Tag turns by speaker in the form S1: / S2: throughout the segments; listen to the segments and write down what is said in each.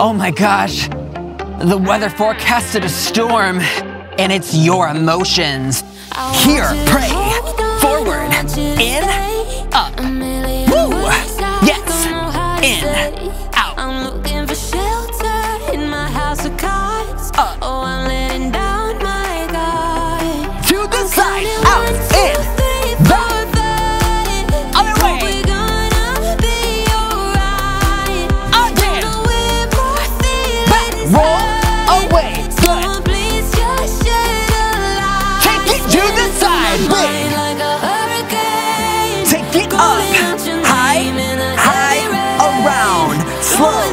S1: Oh my gosh, the weather forecasted a storm, and it's your emotions. Here, pray, forward, in, up, woo, yes, in, out,
S2: I'm looking for shelter in my house of cards.
S1: up,
S2: Oh, I'm letting down my guard.
S1: to the side, out, in, back, other way,
S2: We're gonna be alright.
S1: again,
S2: Don't know where my
S1: back,
S2: feelings
S1: roll
S2: lie.
S1: away, good.
S2: Someone please just shed a light.
S1: Take it to the side, big.
S2: Like a hurricane.
S1: Take it up, high, high, around, slow.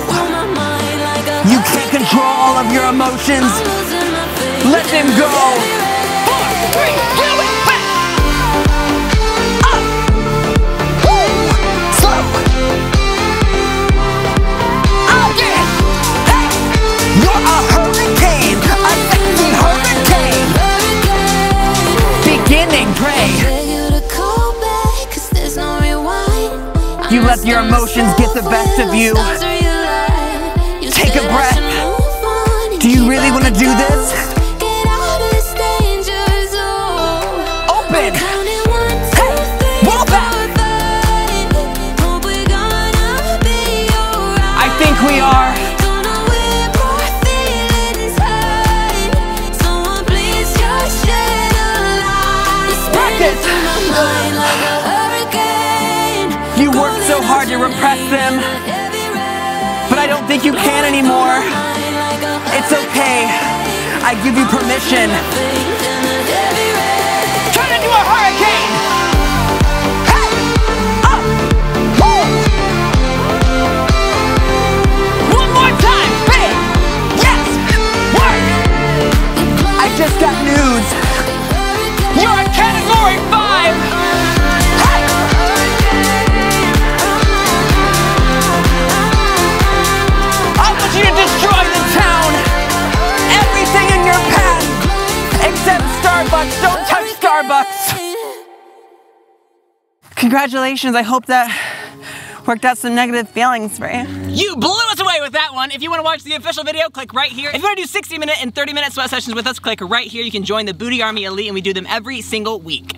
S1: You can't control all of your emotions. Let them go. 4, 3, do it, back. Up, woo, slow. Again, hey, you're a hurricane, a sexy hurricane. Beginning, pray. You let your emotions get the best of you. Take a breath. Do you really want to do this? Open. Hey, roll back. I think we are. Practice. You worked so hard to repress them, but I don't think you can anymore. It's okay. I give you permission. Turn into a hurricane. Hey, up, woo. One more time, big. Yes, work. I just got news. You're a category 5. Hey. I want you to destroy the town. Everything in your path, except Starbucks. Don't touch Starbucks. Congratulations. I hope that worked out some negative feelings for you.
S3: You blew us away with that one. If you want to watch the official video, click right here. If you want to do 60-minute and 30-minute sweat sessions with us, click right here. You can join the Booty Army Elite, and we do them every single week.